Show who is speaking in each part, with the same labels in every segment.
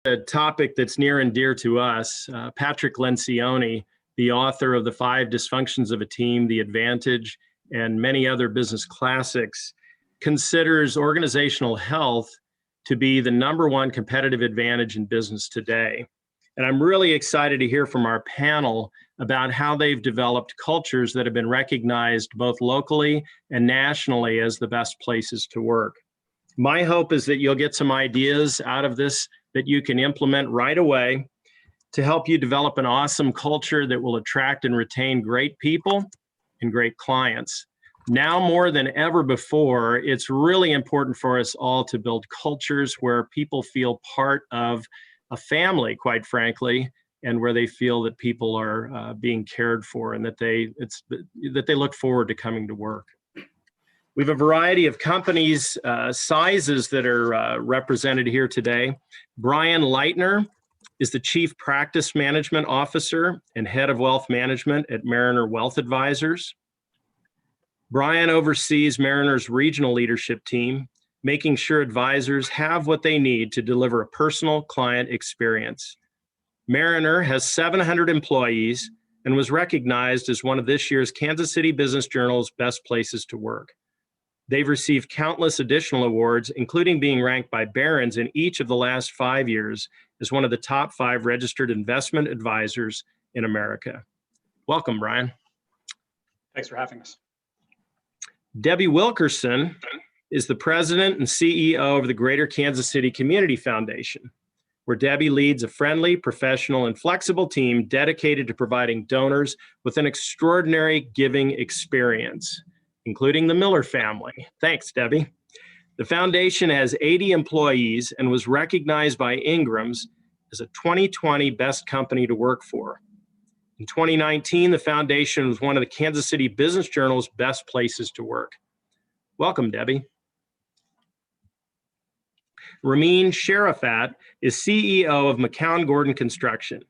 Speaker 1: a topic that's near and dear to us. Patrick Lencioni, the author of The 5 Dysfunctions of a Team, The Advantage, and many other business classics, considers organizational health to be the #1 competitive advantage in business today. And I'm really excited to hear from our panel about how they've developed cultures that have been recognized both locally and nationally as the best places to work. My hope is that you'll get some ideas out of this that you can implement right away to help you develop an awesome culture that will attract and retain great people and great clients. Now more than ever before, it's really important for us all to build cultures where people feel part of a family, quite frankly, and where they feel that people are being cared for and that they look forward to coming to work. We have a variety of companies, sizes that are represented here today. Brian Leitner is the Chief Practice Management Officer and Head of Wealth Management at Mariner Wealth Advisors. Brian oversees Mariner's regional leadership team, making sure advisors have what they need to deliver a personal client experience. Mariner has 700 employees and was recognized as one of this year's Kansas City Business Journal's Best Places to Work. They've received countless additional awards, including being ranked by Barron's in each of the last 5 years as one of the top 5 registered investment advisors in America. Welcome, Brian.
Speaker 2: Thanks for having us.
Speaker 1: Debbie Wilkerson is the president and CEO of the Greater Kansas City Community Foundation, where Debbie leads a friendly, professional, and flexible team dedicated to providing donors with an extraordinary giving experience, including the Miller family. Thanks, Debbie. The foundation has 80 employees and was recognized by Ingram's as a 2020 Best Company to Work For. In 2019, the foundation was one of the Kansas City Business Journal's Best Places to Work. Welcome, Debbie. Ramin Cherafat is CEO of McCownGordon Construction.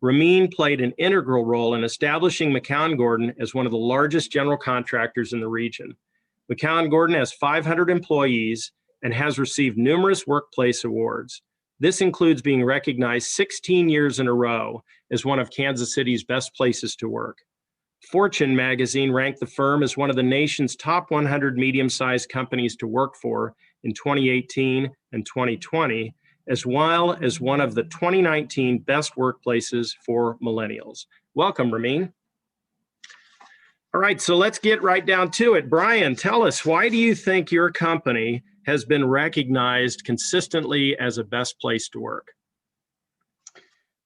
Speaker 1: Ramin played an integral role in establishing McCownGordon as one of the largest general contractors in the region. McCownGordon has 500 employees and has received numerous workplace awards. This includes being recognized 16 years in a row as one of Kansas City's best places to work. Fortune magazine ranked the firm as one of the nation's top 100 medium-sized companies to work for in 2018 and 2020, as well as one of the 2019 best workplaces for millennials. Welcome, Ramin. All right, so let's get right down to it. Brian, tell us, why do you think your company has been recognized consistently as a best place to work?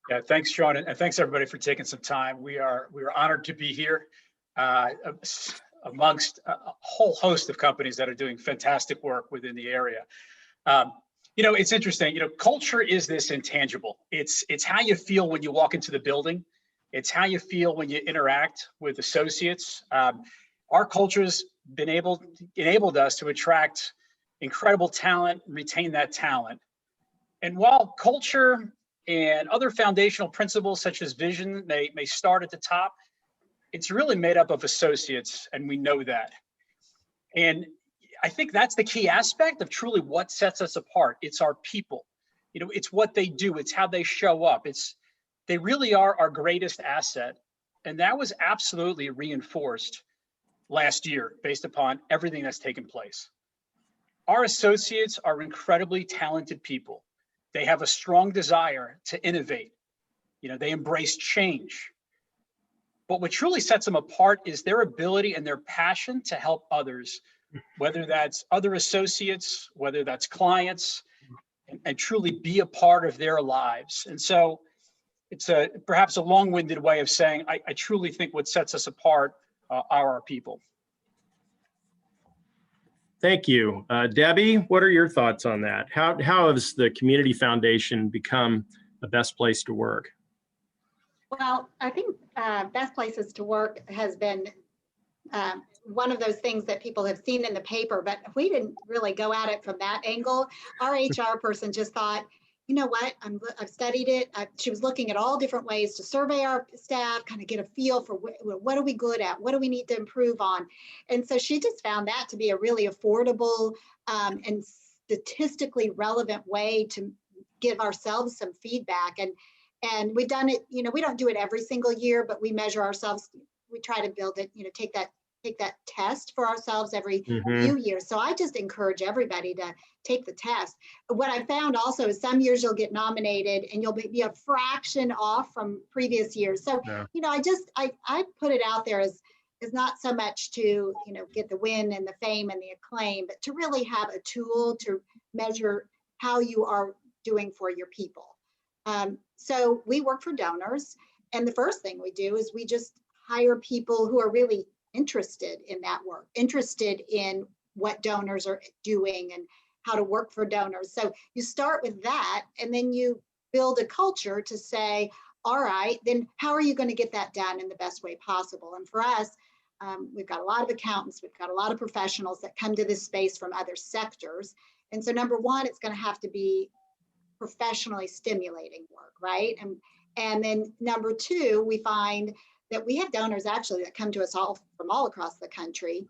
Speaker 2: Yeah, thanks, Sean, and thanks everybody for taking some time. We are honored to be here amongst a whole host of companies that are doing fantastic work within the area. You know, it's interesting. You know, culture is this intangible. It's how you feel when you walk into the building. It's how you feel when you interact with associates. Our culture's enabled us to attract incredible talent, retain that talent. And while culture and other foundational principles such as vision may start at the top, it's really made up of associates, and we know that. And I think that's the key aspect of truly what sets us apart. It's our people. You know, it's what they do. It's how they show up. They really are our greatest asset. And that was absolutely reinforced last year based upon everything that's taken place. Our associates are incredibly talented people. They have a strong desire to innovate. You know, they embrace change. But what truly sets them apart is their ability and their passion to help others, whether that's other associates, whether that's clients, and truly be a part of their lives. And so it's perhaps a long-winded way of saying, I truly think what sets us apart are our people.
Speaker 1: Thank you. Debbie, what are your thoughts on that? How has the Community Foundation become the best place to work?
Speaker 3: Well, I think Best Places to Work has been one of those things that people have seen in the paper, but we didn't really go at it from that angle. Our HR person just thought, you know what, I've studied it. She was looking at all different ways to survey our staff, kind of get a feel for what are we good at? What do we need to improve on? And so she just found that to be a really affordable and statistically relevant way to give ourselves some feedback. And we've done it, we don't do it every single year, but we measure ourselves. We try to build it, take that test for ourselves every few years. So I just encourage everybody to take the test. What I found also is some years you'll get nominated and you'll be a fraction off from previous years. So, I put it out there as not so much to, get the win and the fame and the acclaim, but to really have a tool to measure how you are doing for your people. So we work for donors, and the first thing we do is we just hire people who are really interested in that work, interested in what donors are doing and how to work for donors. So you start with that, and then you build a culture to say, all right, then how are you going to get that done in the best way possible? And for us, we've got a lot of accountants, we've got a lot of professionals that come to this space from other sectors. And so number one, it's going to have to be professionally stimulating work, right? And then number two, we find that we have donors actually that come to us all from all across the country,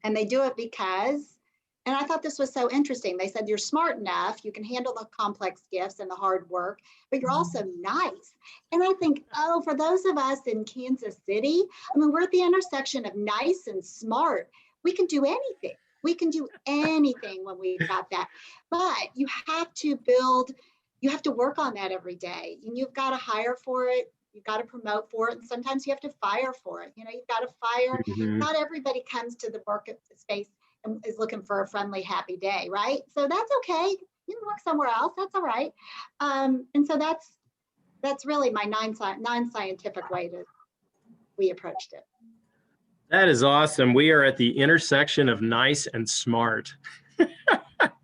Speaker 3: and they do it because, and I thought this was so interesting. They said, you're smart enough, you can handle the complex gifts and the hard work, but you're also nice. And I think, for those of us in Kansas City, we're at the intersection of nice and smart. We can do anything. We can do anything when we've got that. But you have to work on that every day. And you've got to hire for it. You've got to promote for it. And sometimes you have to fire for it. You've got to fire. Not everybody comes to the work space and is looking for a friendly, happy day, right? So that's okay. You can work somewhere else. That's all right. And so that's really my non-scientific way we approached it.
Speaker 1: That is awesome. We are at the intersection of nice and smart.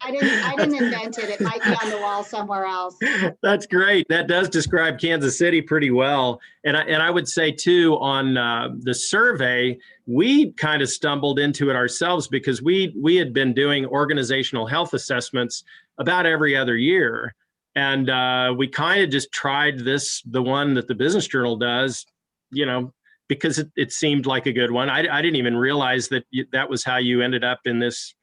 Speaker 3: I didn't invent it. It might be on the wall somewhere else.
Speaker 1: That's great. That does describe Kansas City pretty well. And I would say too, on the survey, we kind of stumbled into it ourselves because we had been doing organizational health assessments about every other year. And we kind of just tried the one that the Business Journal does, because it seemed like a good one. I didn't even realize that was how you ended up in this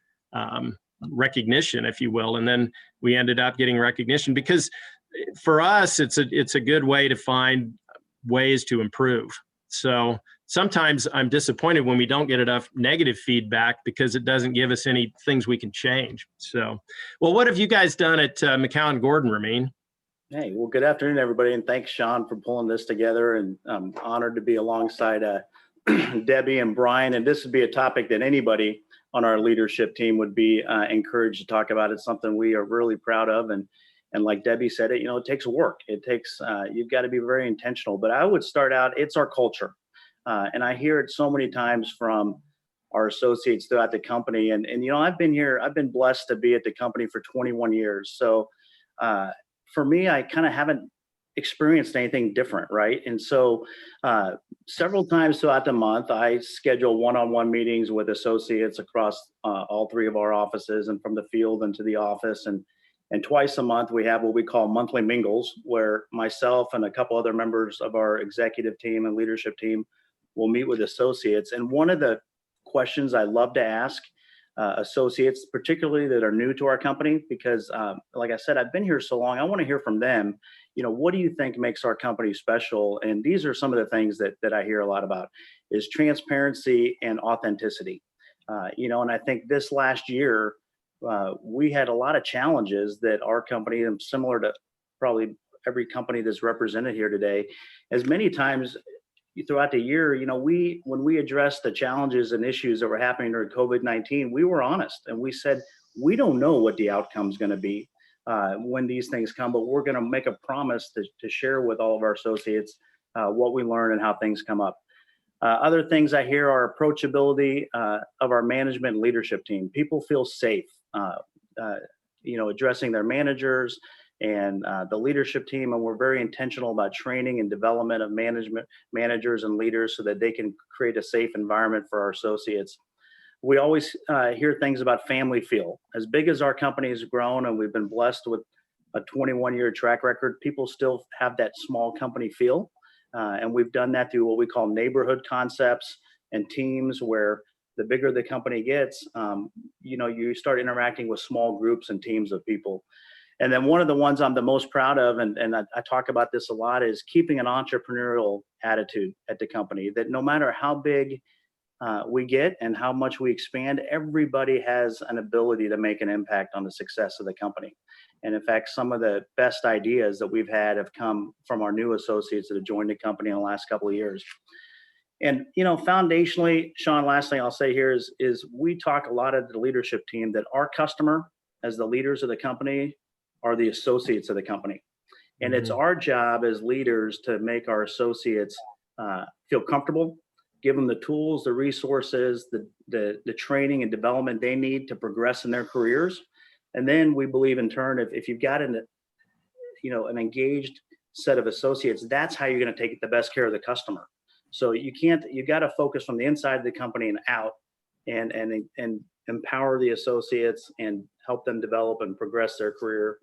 Speaker 1: recognition, if you will. And then we ended up getting recognition because for us, it's a good way to find ways to improve. So sometimes I'm disappointed when we don't get enough negative feedback because it doesn't give us any things we can change. So, well, what have you guys done at McCownGordon, Ramin?
Speaker 4: Hey, well, good afternoon, everybody, and thanks, Sean, for pulling this together. And I'm honored to be alongside Debbie and Brian. And this would be a topic that anybody on our leadership team would be encouraged to talk about. It's something we are really proud of. And like Debbie said, it takes work. It takes, you've got to be very intentional. But I would start out, it's our culture. And I hear it so many times from our associates throughout the company. And I've been blessed to be at the company for 21 years. So, for me, I kind of haven't experienced anything different, right? And so several times throughout the month, I schedule one-on-one meetings with associates across all three of our offices and from the field into the office. And twice a month, we have what we call monthly mingles, where myself and a couple other members of our executive team and leadership team will meet with associates. And one of the questions I love to ask associates, particularly that are new to our company, because like I said, I've been here so long, I want to hear from them. What do you think makes our company special? And these are some of the things that I hear a lot about is transparency and authenticity. And I think this last year, we had a lot of challenges that our company, and similar to probably every company that's represented here today, as many times throughout the year, when we addressed the challenges and issues that were happening during COVID-19, we were honest and we said, we don't know what the outcome is going to be when these things come, but we're going to make a promise to share with all of our associates what we learn and how things come up. Other things I hear are approachability of our management and leadership team. People feel safe, addressing their managers and the leadership team, and we're very intentional about training and development of managers and leaders so that they can create a safe environment for our associates. We always hear things about family feel. As big as our company has grown and we've been blessed with a 21-year track record, people still have that small company feel. And we've done that through what we call neighborhood concepts and teams, where the bigger the company gets, you start interacting with small groups and teams of people. And then one of the ones I'm the most proud of, and I talk about this a lot, is keeping an entrepreneurial attitude at the company, that no matter how big we get and how much we expand, everybody has an ability to make an impact on the success of the company. And in fact, some of the best ideas that we've had have come from our new associates that have joined the company in the last couple of years. And, you know, foundationally, Sean, last thing I'll say here is we talk a lot at the leadership team that our customer, as the leaders of the company, are the associates of the company. And it's our job as leaders to make our associates feel comfortable, give them the tools, the resources, the training and development they need to progress in their careers. And then we believe in turn, if you've got an engaged set of associates, that's how you're going to take the best care of the customer. So you got to focus from the inside of the company and out, and empower the associates and help them develop and progress their career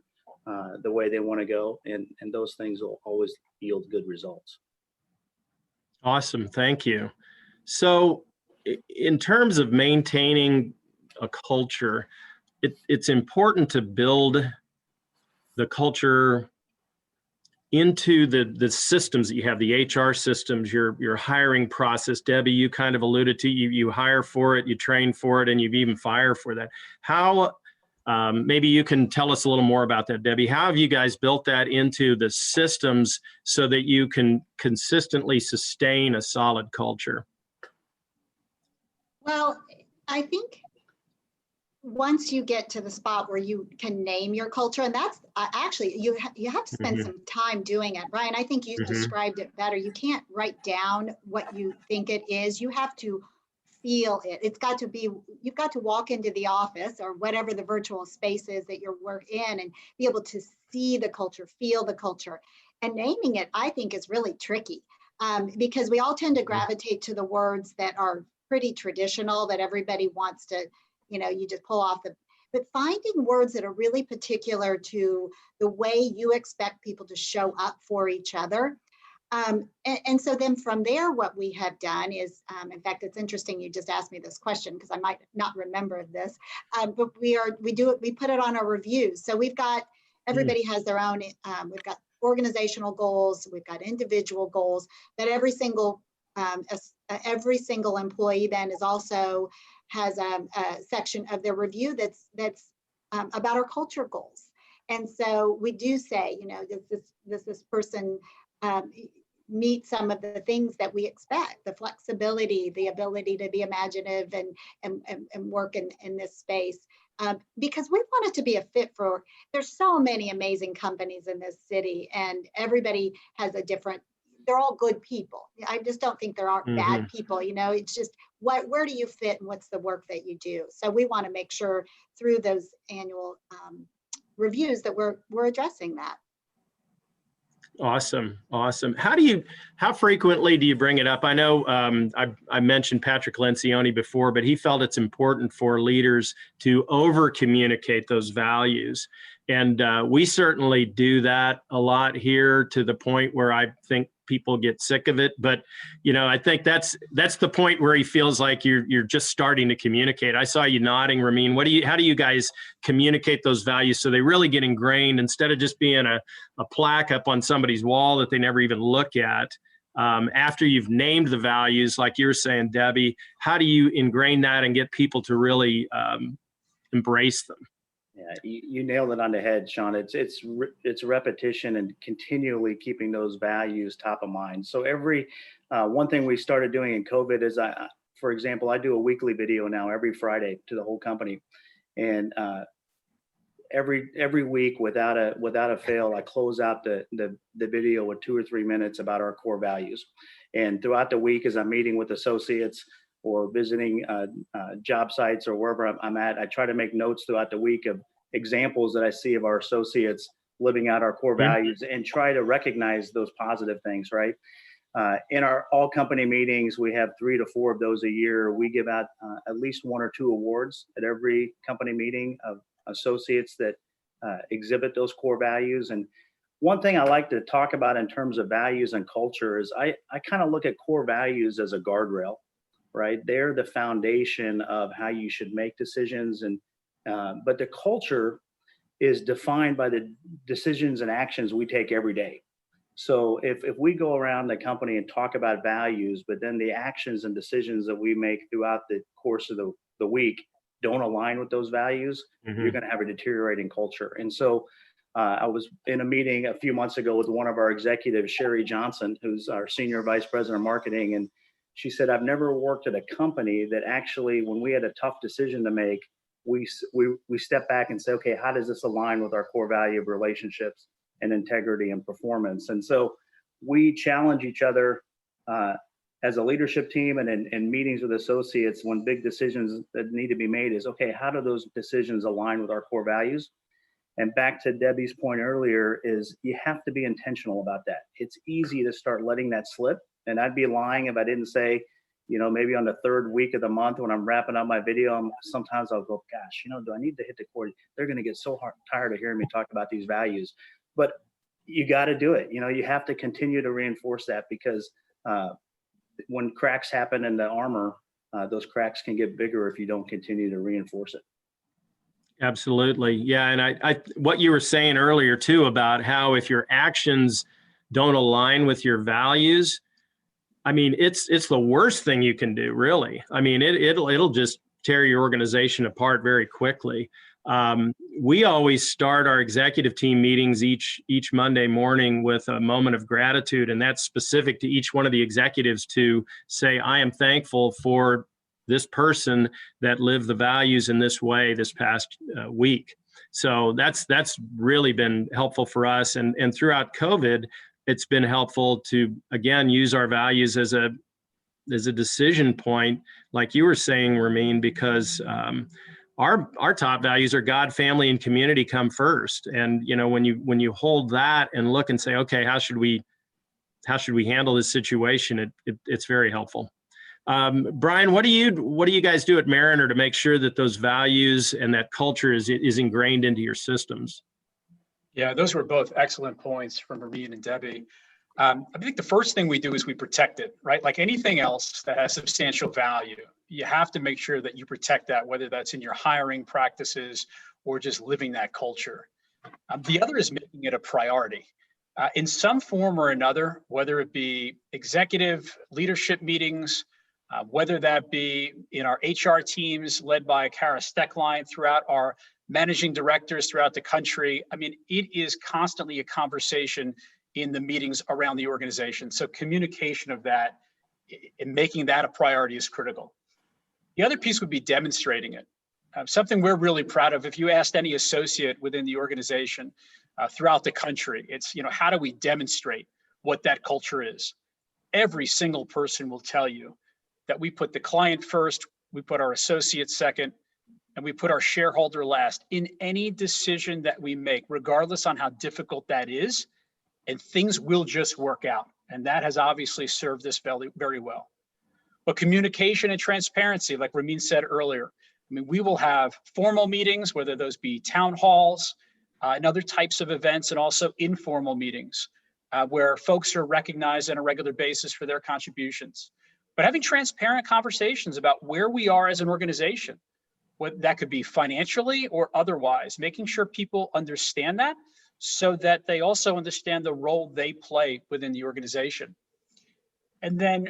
Speaker 4: the way they want to go. And those things will always yield good results.
Speaker 1: Awesome. Thank you. So in terms of maintaining a culture, it's important to build the culture into the systems that you have, the HR systems, your hiring process. Debbie, you kind of alluded to, you hire for it, you train for it, and you even fire for that. How, maybe you can tell us a little more about that, Debbie. How have you guys built that into the systems so that you can consistently sustain a solid culture?
Speaker 3: Well, I think once you get to the spot where you can name your culture, and that's actually, you have to spend some time doing it. Ryan, I think you described it better. You can't write down what you think it is. You have to feel it. It's got to be, you've got to walk into the office or whatever the virtual space is that you're in and be able to see the culture, feel the culture. And naming it, I think, is really tricky because we all tend to gravitate to the words that are pretty traditional, that everybody wants to, you just pull off but finding words that are really particular to the way you expect people to show up for each other. And so then from there, what we have done is, in fact, it's interesting you just asked me this question because I might not remember this, but we put it on our reviews. So we've got, everybody has their own, we've got organizational goals, we've got individual goals that every single employee then is also has a section of their review that's about our culture goals. And so we do say, does this person meet some of the things that we expect, the flexibility, the ability to be imaginative and work in this space. Because we want it to be a fit for, there's so many amazing companies in this city and everybody has a different, they're all good people. I just don't think there aren't bad people, it's just where do you fit and what's the work that you do? So we want to make sure through those annual reviews that we're addressing that.
Speaker 1: Awesome. How frequently do you bring it up? I know I mentioned Patrick Lencioni before, but he felt it's important for leaders to over communicate those values. And we certainly do that a lot here to the point where I think people get sick of it. But, I think that's the point where he feels like you're just starting to communicate. I saw you nodding, Ramin. How do you guys communicate those values so they really get ingrained instead of just being a plaque up on somebody's wall that they never even look at? After you've named the values, like you're saying, Debbie, how do you ingrain that and get people to really embrace them?
Speaker 4: Yeah, you nailed it on the head, Sean. It's repetition and continually keeping those values top of mind. So every one thing we started doing in COVID is, for example, I do a weekly video now every Friday to the whole company, and every week without a fail, I close out the video with 2 or 3 minutes about our core values. And throughout the week, as I'm meeting with associates or visiting job sites or wherever I'm at, I try to make notes throughout the week of examples that I see of our associates living out our core values and try to recognize those positive things, right? In our all company meetings, we have 3 to 4 of those a year. We give out at least 1 or 2 awards at every company meeting of associates that exhibit those core values. And one thing I like to talk about in terms of values and culture is I kind of look at core values as a guardrail, right? They're the foundation of how you should make decisions. And but the culture is defined by the decisions and actions we take every day. So if we go around the company and talk about values, but then the actions and decisions that we make throughout the course of the week don't align with those values, you're going to have a deteriorating culture. And so I was in a meeting a few months ago with one of our executives, Sherry Johnson, who's our senior vice president of marketing. And she said, I've never worked at a company that actually, when we had a tough decision to make, we step back and say, okay, how does this align with our core value of relationships and integrity and performance? And so we challenge each other as a leadership team and in meetings with associates when big decisions that need to be made is, okay, how do those decisions align with our core values? And back to Debbie's point earlier is you have to be intentional about that. It's easy to start letting that slip. And I'd be lying if I didn't say, maybe on the third week of the month when I'm wrapping up my video, sometimes I'll go, gosh, do I need to hit the cord? They're going to get so tired of hearing me talk about these values. But you got to do it. You have to continue to reinforce that, because when cracks happen in the armor, those cracks can get bigger if you don't continue to reinforce it.
Speaker 1: Absolutely. Yeah. And I what you were saying earlier too, about how if your actions don't align with your values, I mean, it's the worst thing you can do, really. I mean, it'll just tear your organization apart very quickly. We always start our executive team meetings each Monday morning with a moment of gratitude, and that's specific to each one of the executives to say, I am thankful for this person that lived the values in this way this past week. So that's really been helpful for us. And throughout COVID, it's been helpful to, again, use our values as a decision point, like you were saying, Ramin, because our top values are God, family, and community come first. And when you hold that and look and say, okay, how should we handle this situation? It's very helpful. Brian, what do you guys do at Mariner to make sure that those values and that culture is ingrained into your systems?
Speaker 2: Yeah, those were both excellent points from Ramin and Debbie. I think the first thing we do is we protect it, right? Like anything else that has substantial value, you have to make sure that you protect that, whether that's in your hiring practices or just living that culture. The other is making it a priority. In some form or another, whether it be executive leadership meetings, whether that be in our HR teams led by Kara Steckline, throughout our managing directors throughout the country. I mean, it is constantly a conversation in the meetings around the organization. So communication of that and making that a priority is critical. The other piece would be demonstrating it. Something we're really proud of. If you asked any associate within the organization throughout the country, it's, how do we demonstrate what that culture is? Every single person will tell you that we put the client first, we put our associates second, and we put our shareholder last in any decision that we make, regardless on how difficult that is, and things will just work out. And that has obviously served us very, very well. But communication and transparency, like Ramin said earlier, I mean, we will have formal meetings, whether those be town halls and other types of events, and also informal meetings where folks are recognized on a regular basis for their contributions. But having transparent conversations about where we are as an organization, what that could be financially or otherwise, making sure people understand that so that they also understand the role they play within the organization. And then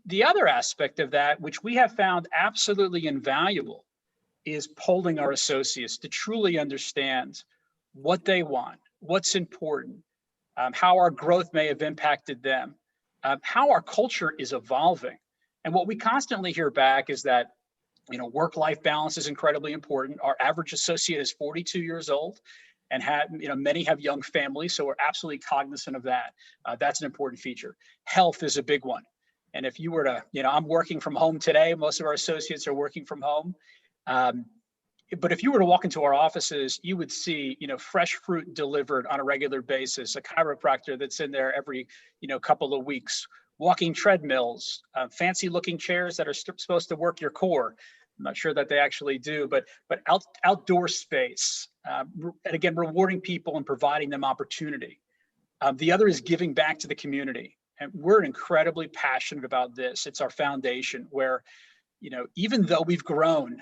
Speaker 2: the other aspect of that, which we have found absolutely invaluable, is polling our associates to truly understand what they want, what's important, how our growth may have impacted them, how our culture is evolving. And what we constantly hear back is that, work-life balance is incredibly important. Our average associate is 42 years old and many have young families, so we're absolutely cognizant of that. That's an important feature. Health is a big one. And if you were to, I'm working from home today, most of our associates are working from home. But if you were to walk into our offices, you would see, fresh fruit delivered on a regular basis, a chiropractor that's in there every, couple of weeks, walking treadmills, fancy looking chairs that are supposed to work your core. I'm not sure that they actually do, but outdoor space, and again, rewarding people and providing them opportunity. The other is giving back to the community. And we're incredibly passionate about this. It's our foundation, where even though we've grown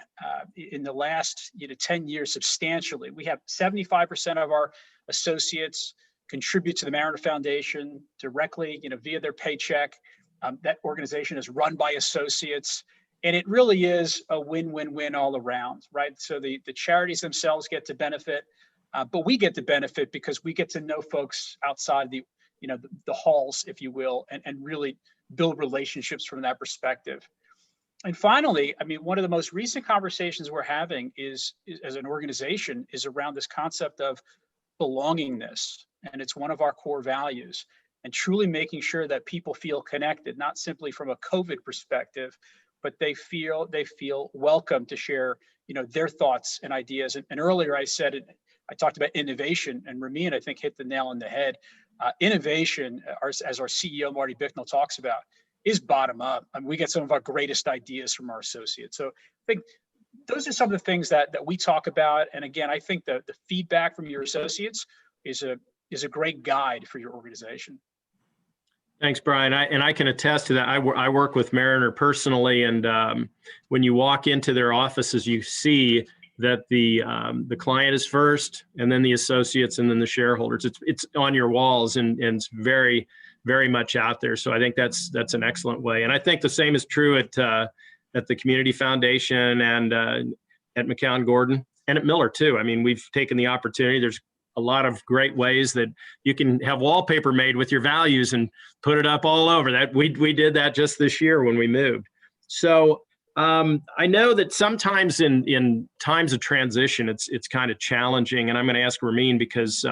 Speaker 2: in the last 10 years substantially, we have 75% of our associates contribute to the Mariner Foundation directly, via their paycheck. That organization is run by associates, and it really is a win-win-win all around, right? So the charities themselves get to benefit, but we get to benefit because we get to know folks outside the halls, if you will, and really build relationships from that perspective. And finally, one of the most recent conversations we're having is as an organization is around this concept of belongingness. And it's one of our core values, and truly making sure that people feel connected, not simply from a COVID perspective, but they feel welcome to share, their thoughts and ideas. And earlier I talked about innovation, and Ramin, I think, hit the nail on the head. Innovation, as our CEO, Marty Bicknell, talks about, is bottom up. We get some of our greatest ideas from our associates. So I think those are some of the things that we talk about. And again, I think the feedback from your associates is a great guide for your organization.
Speaker 1: Thanks, Brian. I can attest to that. I work with Mariner personally, and when you walk into their offices, you see that the client is first, and then the associates, and then the shareholders. It's on your walls, and it's very, very much out there. So I think that's an excellent way. And I think the same is true at the Community Foundation and at McCownGordon and at Miller too. We've taken the opportunity. There's a lot of great ways that you can have wallpaper made with your values and put it up all over. That we did that just this year when we moved. So I know that sometimes in times of transition, it's kind of challenging. And I'm going to ask Ramin, because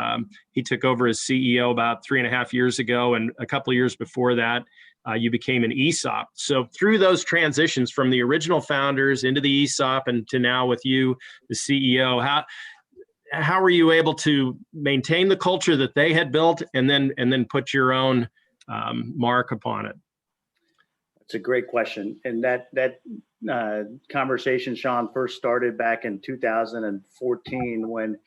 Speaker 1: he took over as CEO about 3.5 years ago, and a couple of years before that, you became an ESOP. So through those transitions from the original founders into the ESOP and to now with you, the CEO, how were you able to maintain the culture that they had built and then put your own mark upon it?
Speaker 4: It's a great question. And that conversation, Sean, first started back in 2014 when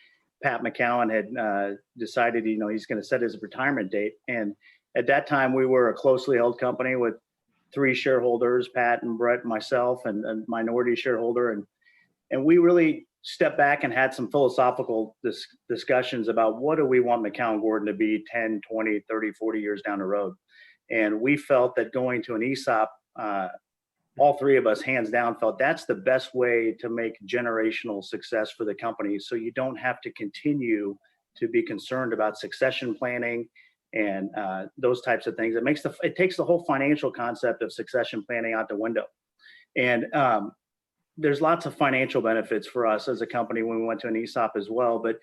Speaker 4: Pat McCowan had decided, he's going to set his retirement date. And at that time, we were a closely held company with 3 shareholders, Pat and Brett and myself, and a minority shareholder. And we really stepped back and had some philosophical discussions about what do we want McCownGordon to be 10, 20, 30, 40 years down the road. And we felt that going to an ESOP, all 3 of us, hands down, felt that's the best way to make generational success for the company. So you don't have to continue to be concerned about succession planning and those types of things. It takes the whole financial concept of succession planning out the window. And there's lots of financial benefits for us as a company when we went to an ESOP as well. But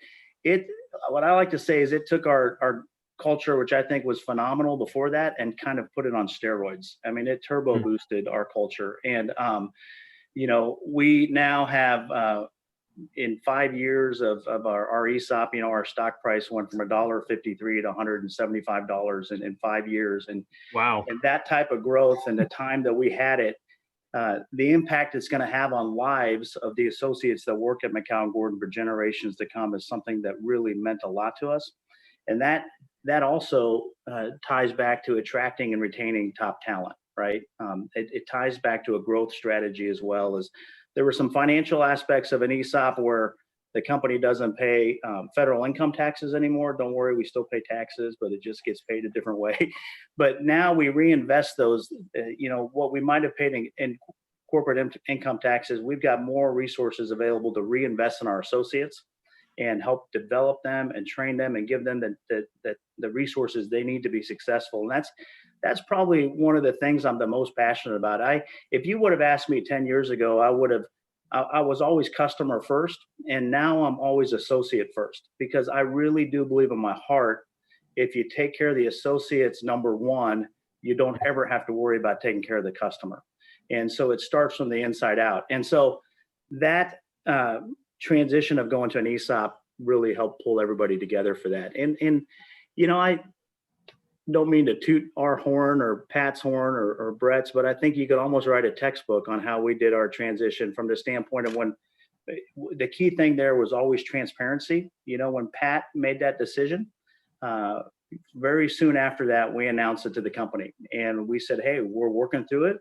Speaker 4: what I like to say is it took our culture, which I think was phenomenal before that, and kind of put it on steroids. It turbo boosted our culture. And, we now have, in 5 years of our ESOP, our stock price went from $1.53 to $175 in 5 years. And
Speaker 1: wow.
Speaker 4: And that type of growth and the time that we had it, the impact it's going to have on lives of the associates that work at McCownGordon for generations to come is something that really meant a lot to us. And that also ties back to attracting and retaining top talent, right? It ties back to a growth strategy as well. As there were some financial aspects of an ESOP where the company doesn't pay federal income taxes anymore. Don't worry, we still pay taxes, but it just gets paid a different way. But now we reinvest those, what we might have paid in corporate income taxes, we've got more resources available to reinvest in our associates and help develop them and train them and give them the resources they need to be successful. And that's probably one of the things I'm the most passionate about. If you would have asked me 10 years ago, I was always customer first, and now I'm always associate first, because I really do believe in my heart, if you take care of the associates, number one, you don't ever have to worry about taking care of the customer. And so it starts from the inside out. And so that transition of going to an ESOP really helped pull everybody together for that. And I don't mean to toot our horn or Pat's horn or Brett's, but I think you could almost write a textbook on how we did our transition from the standpoint of when the key thing there was always transparency. When Pat made that decision, very soon after that, we announced it to the company and we said, hey, we're working through it.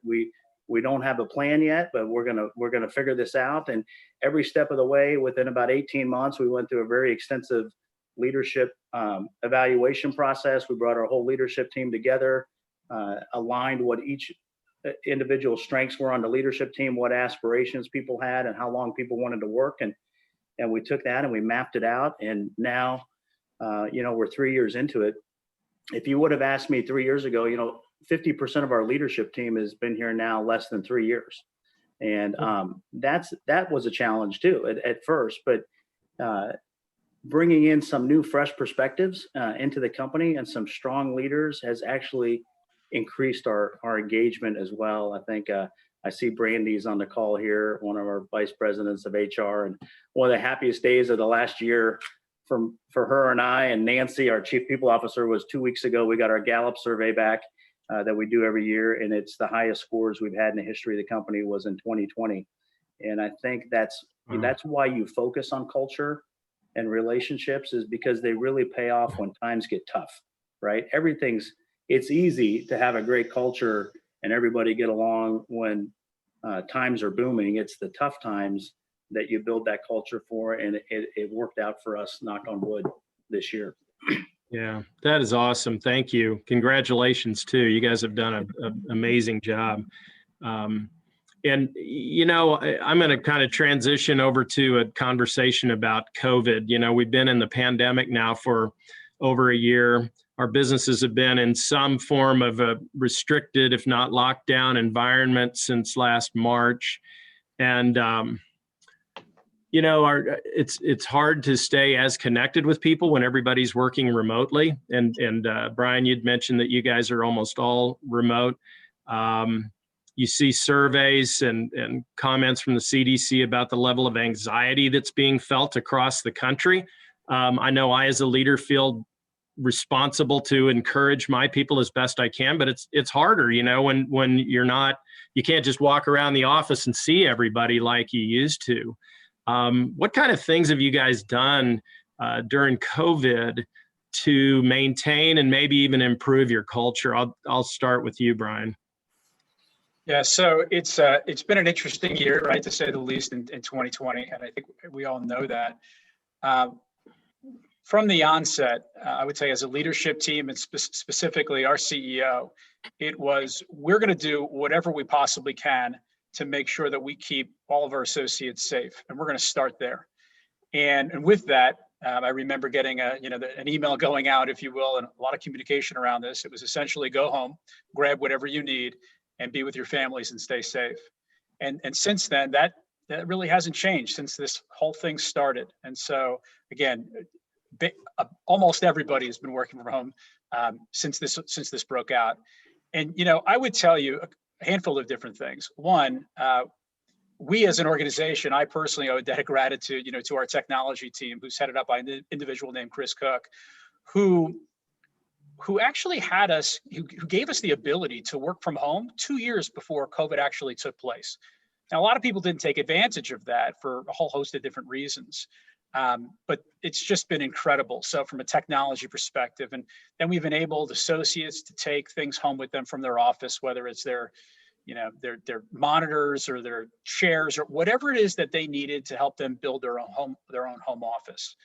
Speaker 4: we don't have a plan yet, but we're gonna figure this out. And every step of the way, within about 18 months, we went through a very extensive leadership evaluation process. We brought our whole leadership team together, aligned what each individual strengths were on the leadership team, what aspirations people had, and how long people wanted to work. And we took that and we mapped it out. And now, we're 3 years into it. If you would have asked me 3 years ago, 50% of our leadership team has been here now less than 3 years. And that was a challenge too at first, but bringing in some new, fresh perspectives into the company and some strong leaders has actually increased our engagement as well. I think I see Brandy's on the call here, one of our vice presidents of HR, and one of the happiest days of the last year for her and I and Nancy, our chief people officer, was 2 weeks ago. We got our Gallup survey back that we do every year, and it's the highest scores we've had in the history of the company was in 2020. And I think that's why you focus on culture and relationships, is because they really pay off when times get tough, right? It's easy to have a great culture and everybody get along when times are booming. It's the tough times that you build that culture for, and it worked out for us, knock on wood, this year.
Speaker 1: Yeah, that is awesome. Thank you. Congratulations too. You guys have done an amazing job. And, I'm going to kind of transition over to a conversation about COVID. We've been in the pandemic now for over a year. Our businesses have been in some form of a restricted, if not lockdown environment since last March. And, it's hard to stay as connected with people when everybody's working remotely. And Brian, you'd mentioned that you guys are almost all remote. You see surveys and comments from the CDC about the level of anxiety that's being felt across the country. I know I, as a leader, feel responsible to encourage my people as best I can, but it's harder, when you can't just walk around the office and see everybody like you used to. What kind of things have you guys done during COVID to maintain and maybe even improve your culture? I'll start with you, Brian.
Speaker 2: Yeah, so it's been an interesting year, right, to say the least, in 2020, and I think we all know that. From the onset, I would say as a leadership team, and specifically our CEO, we're going to do whatever we possibly can to make sure that we keep all of our associates safe, and we're going to start there. And with that, I remember getting an email going out, if you will, and a lot of communication around this. It was essentially go home, grab whatever you need, and be with your families and stay safe. And since then, that really hasn't changed since this whole thing started. And so again, almost everybody has been working from home since this broke out. And I would tell you a handful of different things. One, we as an organization, I personally owe a debt of gratitude, to our technology team, who's headed up by an individual named Chris Cook, who actually who gave us the ability to work from home 2 years before COVID actually took place. Now, a lot of people didn't take advantage of that for a whole host of different reasons, but it's just been incredible. So from a technology perspective, and then we've enabled associates to take things home with them from their office, whether it's their monitors or their chairs or whatever it is that they needed to help them build their own home office.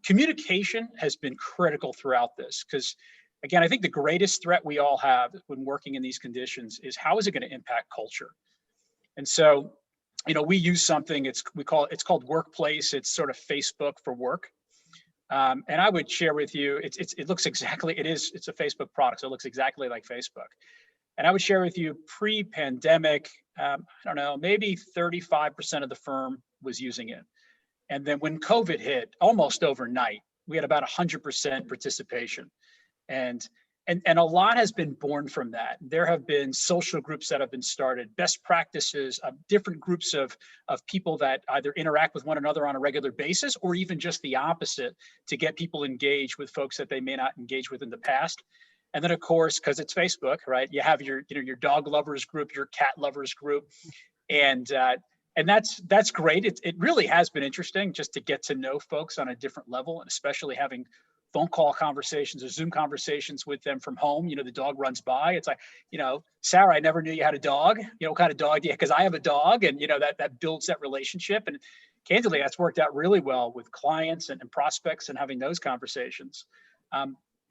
Speaker 2: Communication has been critical throughout this, because again, I think the greatest threat we all have when working in these conditions is how is it going to impact culture? And so, we use something, it's called Workplace. It's sort of Facebook for work. And I would share with you, it looks exactly, it's a Facebook product, so it looks exactly like Facebook. And I would share with you pre-pandemic, I don't know, maybe 35% of the firm was using it. And then when COVID hit, almost overnight, we had about 100% participation. And a lot has been born from that. There have been social groups that have been started, best practices of different groups of people that either interact with one another on a regular basis, or even just the opposite, to get people engaged with folks that they may not engage with in the past. And then, of course, because it's Facebook, right? You have your dog lovers group, your cat lovers group, and that's great. It really has been interesting just to get to know folks on a different level, and especially having phone call conversations or Zoom conversations with them from home. You know, the dog runs by. It's like, you know, Sarah, I never knew you had a dog. You know, what kind of dog do you have? Because I have a dog, and, you know, that builds that relationship. And candidly, that's worked out really well with clients and prospects and having those conversations.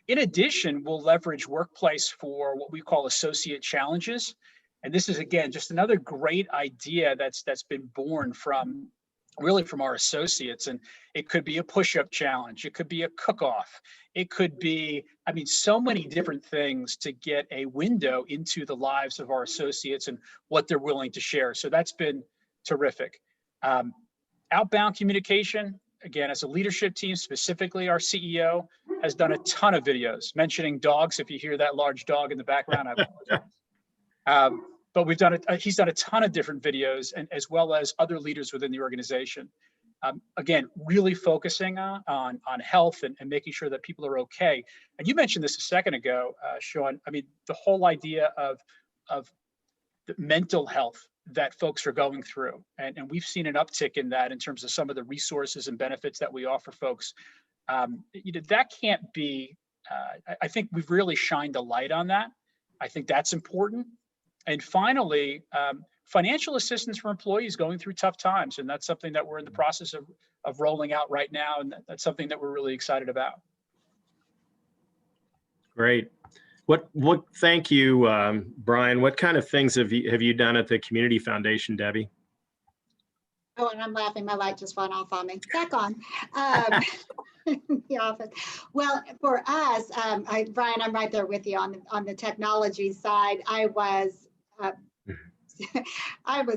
Speaker 2: In addition, we'll leverage Workplace for what we call associate challenges. And this is, again, just another great idea that's been born from our associates. And it could be a push-up challenge. It could be a cook-off. It could be, I mean, so many different things to get a window into the lives of our associates and what they're willing to share. So that's been terrific. Outbound communication, again, as a leadership team, specifically our CEO has done a ton of videos mentioning dogs. If you hear that large dog in the background, I apologize. But he's done a ton of different videos, and as well as other leaders within the organization. Again, really focusing on health and making sure that people are okay. And you mentioned this a second ago, Sean. I mean, the whole idea of the mental health that folks are going through. And we've seen an uptick in that in terms of some of the resources and benefits that we offer folks. You know, that can't be, I think we've really shined a light on that. I think that's important. And finally, financial assistance for employees going through tough times. And that's something that we're in the process of rolling out right now. And that's something that we're really excited about.
Speaker 1: Great. Thank you, Brian. What kind of things have you done at the Community Foundation, Debbie?
Speaker 3: Oh, and I'm laughing. My light just went off on me. Back on. The office. Well, for us, Brian, I'm right there with you on the technology side. I'm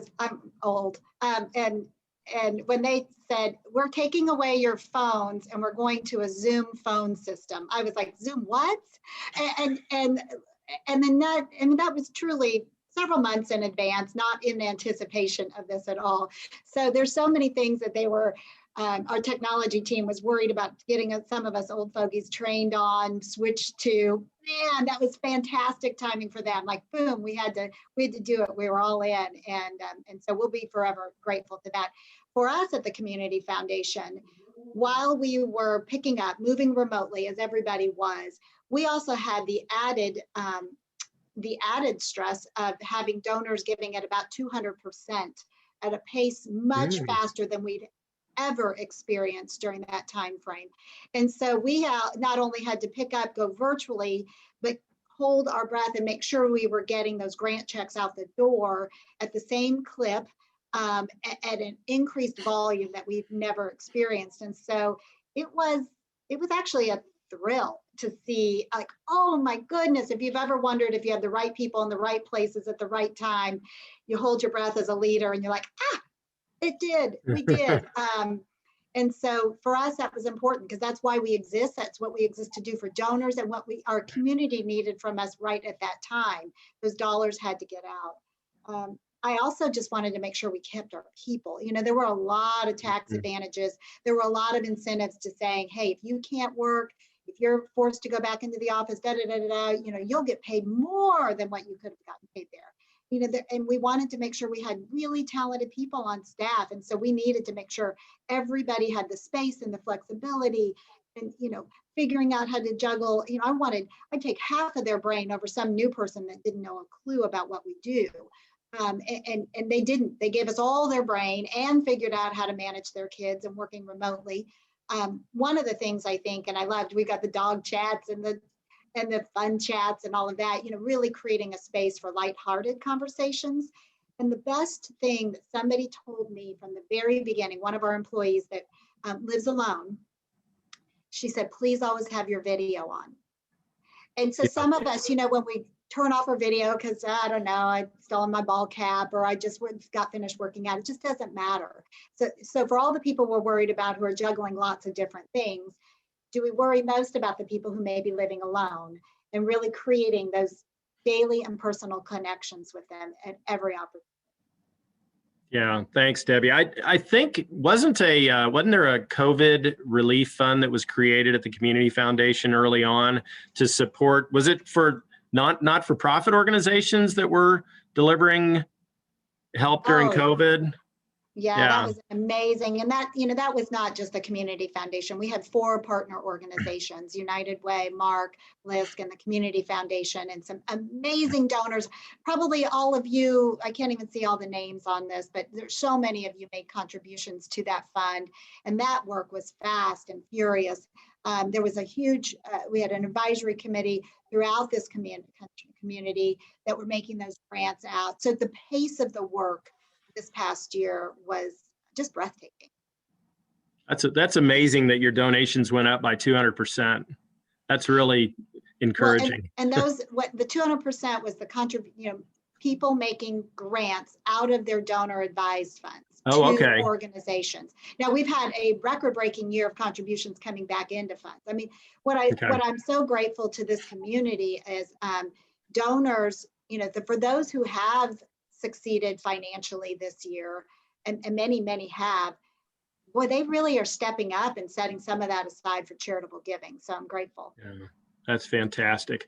Speaker 3: old, and when they said we're taking away your phones and we're going to a Zoom phone system, I was like, Zoom what? And then that was truly several months in advance, not in anticipation of this at all. So there's so many things that they were. Our technology team was worried about getting some of us old fogies trained on, switched to. Man, that was fantastic timing for them. Like, boom, we had to do it. We were all in, and so we'll be forever grateful to that. For us at the Community Foundation, while we were picking up, moving remotely, as everybody was, we also had the added stress of having donors giving at about 200% at a pace much faster than we'd ever experienced during that time frame. And so we not only had to pick up, go virtually, but hold our breath and make sure we were getting those grant checks out the door at the same clip, at an increased volume that we've never experienced. And so it was actually a thrill to see, like, oh my goodness, if you've ever wondered if you had the right people in the right places at the right time, you hold your breath as a leader and you're like, it did, we did. And so for us, that was important because that's why we exist. That's what we exist to do for donors and what our community needed from us right at that time. Those dollars had to get out. I also just wanted to make sure we kept our people. You know, there were a lot of tax advantages. There were a lot of incentives to saying, hey, if you can't work, if you're forced to go back into the office, you know, you'll get paid more than what you could have gotten paid there. You know, and we wanted to make sure we had really talented people on staff. And so we needed to make sure everybody had the space and the flexibility and, you know, figuring out how to juggle. You know, I'd take half of their brain over some new person that didn't know a clue about what we do. And they didn't. They gave us all their brain and figured out how to manage their kids and working remotely. One of the things I think, and I loved, we got the dog chats and the fun chats and all of that, you know, really creating a space for lighthearted conversations. And the best thing that somebody told me from the very beginning, one of our employees that lives alone, she said, please always have your video on. And so some of us, you know, when we turn off our video because I don't know, I still on my ball cap or I just got finished working out, it just doesn't matter. So for all the people we're worried about who are juggling lots of different things, do we worry most about the people who may be living alone and really creating those daily and personal connections with them at every opportunity?
Speaker 1: Yeah, thanks, Debbie. I think wasn't there a COVID relief fund that was created at the Community Foundation early on to support? Was it for not-for-profit organizations that were delivering help during COVID?
Speaker 3: Yeah, that was amazing. And that, that was not just the community foundation. We had 4 partner organizations, United Way, Mark, Lisk, and the Community Foundation, and some amazing donors. Probably all of you, I can't even see all the names on this, but there's so many of you made contributions to that fund. And that work was fast and furious. There was a huge, we had an advisory committee throughout this community that were making those grants out. So the pace of the work this past year was just breathtaking.
Speaker 1: That's amazing that your donations went up by 200%. That's really encouraging.
Speaker 3: Well, and those, what the 200% was the people making grants out of their donor advised funds to organizations. Now we've had a record-breaking year of contributions coming back into funds. I mean, what I'm so grateful to this community is donors, for those who have succeeded financially this year, and many have, boy, they really are stepping up and setting some of that aside for charitable giving. So I'm grateful.
Speaker 1: Yeah, that's fantastic.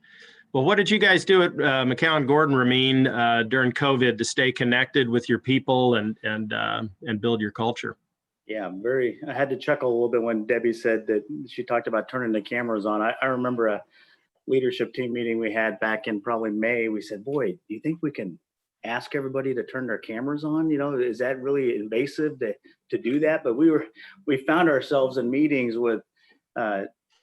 Speaker 1: Well, what did you guys do at McCownGordon, Ramin, during COVID to stay connected with your people and build your culture?
Speaker 4: Yeah, I had to chuckle a little bit when Debbie said that she talked about turning the cameras on. I remember a leadership team meeting we had back in probably May. We said, boy, do you think we can ask everybody to turn their cameras on? Is that really invasive to do that? But we found ourselves in meetings with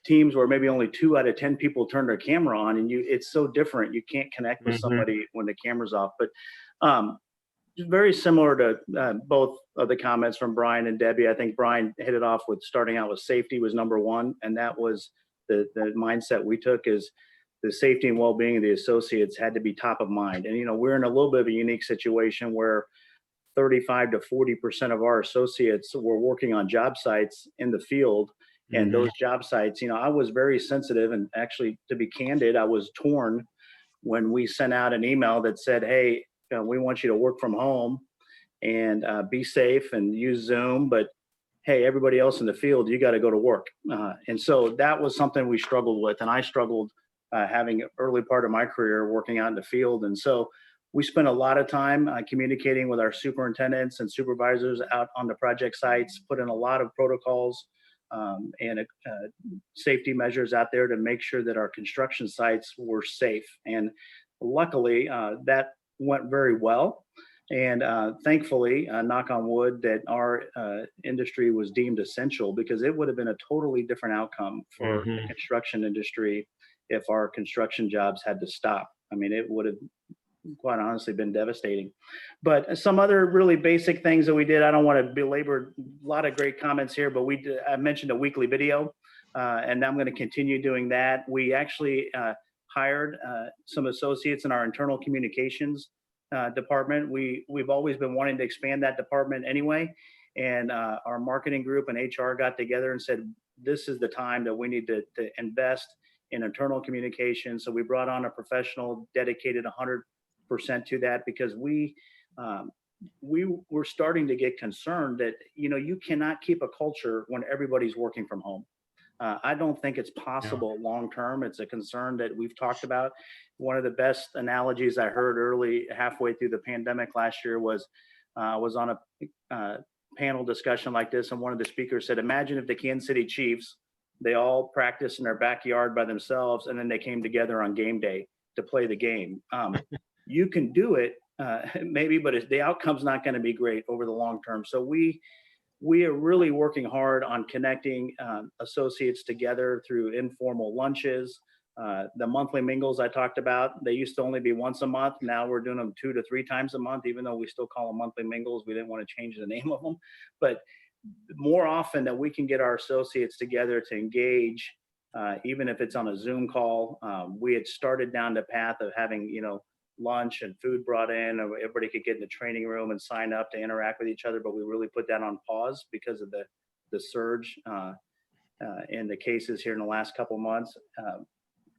Speaker 4: teams where maybe only 2 out of 10 people turn their camera on, and it's so different. You can't connect with somebody when the camera's off. But very similar to both of the comments from Brian and Debbie. I think Brian hit it off with starting out with safety was number 1, and that was the mindset we took, is the safety and well-being of the associates had to be top of mind. And, we're in a little bit of a unique situation where 35 to 40% of our associates were working on job sites in the field. And those job sites, I was very sensitive, and actually, to be candid, I was torn when we sent out an email that said, hey, we want you to work from home and be safe and use Zoom, but hey, everybody else in the field, you got to go to work. And so that was something we struggled with. And I struggled having an early part of my career working out in the field. And so we spent a lot of time communicating with our superintendents and supervisors out on the project sites, put in a lot of protocols and safety measures out there to make sure that our construction sites were safe. And luckily, that went very well. And thankfully, knock on wood, that our industry was deemed essential, because it would have been a totally different outcome for the construction industry if our construction jobs had to stop. I mean, it would have quite honestly been devastating. But some other really basic things that we did, I don't want to belabor a lot of great comments here, but I mentioned a weekly video, and I'm going to continue doing that. We actually hired some associates in our internal communications department. We've always been wanting to expand that department anyway. And our marketing group and HR got together and said, this is the time that we need to invest in internal communication. So we brought on a professional dedicated 100% to that, because we were starting to get concerned that, you cannot keep a culture when everybody's working from home. I don't think it's possible long-term. It's a concern that we've talked about. One of the best analogies I heard halfway through the pandemic last year was on a panel discussion like this. And one of the speakers said, imagine if the Kansas City Chiefs, they all practiced in their backyard by themselves, and then they came together on game day to play the game. You can do it, maybe, but the outcome's not going to be great over the long term. So we are really working hard on connecting associates together through informal lunches. The monthly mingles I talked about, they used to only be once a month. Now we're doing them 2 to 3 times a month, even though we still call them monthly mingles. We didn't want to change the name of them. But more often that we can get our associates together to engage, even if it's on a Zoom call. We had started down the path of having, lunch and food brought in, and everybody could get in the training room and sign up to interact with each other, but we really put that on pause because of the surge in the cases here in the last couple months.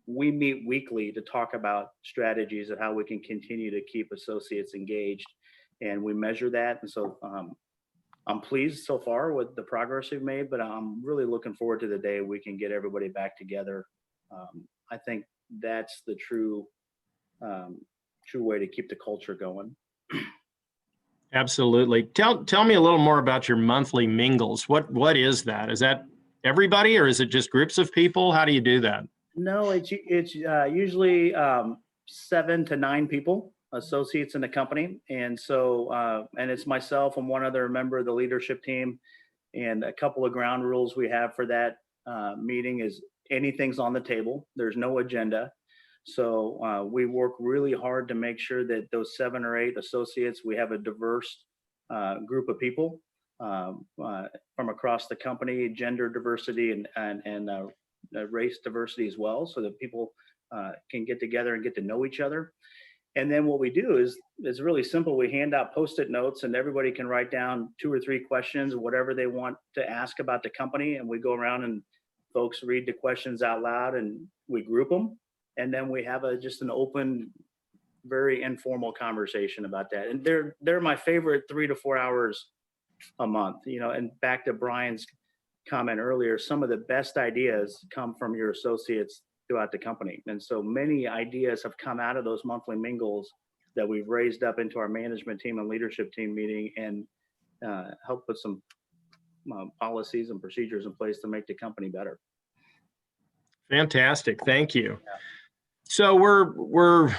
Speaker 4: We meet weekly to talk about strategies of how we can continue to keep associates engaged, and we measure that. And so I'm pleased so far with the progress we've made, but I'm really looking forward to the day we can get everybody back together. I think that's the true way to keep the culture going.
Speaker 1: Absolutely. Tell me a little more about your monthly mingles. What is that? Is that everybody, or is it just groups of people? How do you do that?
Speaker 4: No, it's usually 7 to 9 people, associates in the company, and so and it's myself and one other member of the leadership team. And a couple of ground rules we have for that meeting is anything's on the table. There's no agenda. So we work really hard to make sure that those 7 or 8 associates, we have a diverse group of people from across the company, gender diversity and race diversity as well, so that people can get together and get to know each other. And then what we do is really simple. We hand out Post-it notes, and everybody can write down 2 or 3 questions, whatever they want to ask about the company. And we go around and folks read the questions out loud, and we group them. And then we have just an open, very informal conversation about that. And they're my favorite 3 to 4 hours a month. And back to Brian's comment earlier, some of the best ideas come from your associates throughout the company. And so many ideas have come out of those monthly mingles that we've raised up into our management team and leadership team meeting, and help put some policies and procedures in place to make the company better.
Speaker 1: Fantastic. Thank you. So we're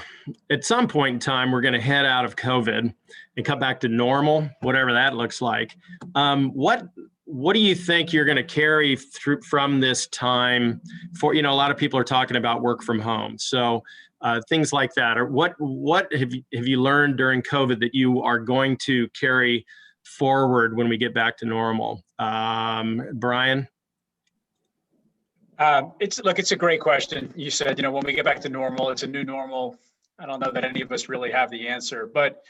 Speaker 1: at some point in time, we're going to head out of COVID and come back to normal, whatever that looks like. What do you think you're going to carry through from this time? For a lot of people are talking about work from home, so things like that. Or what have you learned during COVID that you are going to carry forward when we get back to normal? Brian?
Speaker 2: It's a great question. You said, when we get back to normal, it's a new normal. I don't know that any of us really have the answer, but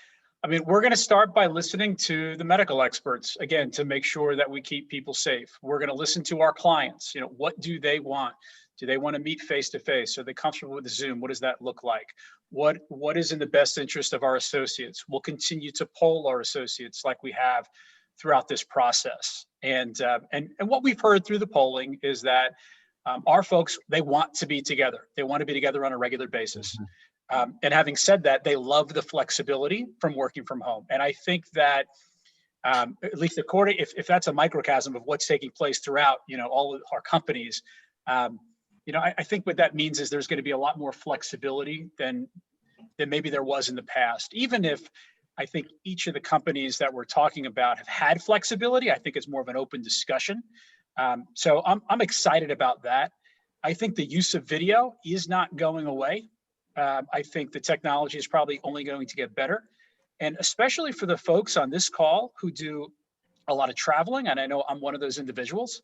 Speaker 2: I mean, we're going to start by listening to the medical experts, again, to make sure that we keep people safe. We're going to listen to our clients. What do they want? Do they want to meet face to face? Are they comfortable with the Zoom? What does that look like? What is in the best interest of our associates? We'll continue to poll our associates like we have throughout this process. And what we've heard through the polling is that our folks, they want to be together. They want to be together on a regular basis. And having said that, they love the flexibility from working from home. And I think that, at least according, if that's a microcosm of what's taking place throughout, all of our companies, I think what that means is there's going to be a lot more flexibility than maybe there was in the past. Even if I think each of the companies that we're talking about have had flexibility, I think it's more of an open discussion. So I'm excited about that. I think the use of video is not going away. I think the technology is probably only going to get better. And especially for the folks on this call who do a lot of traveling, and I know I'm one of those individuals,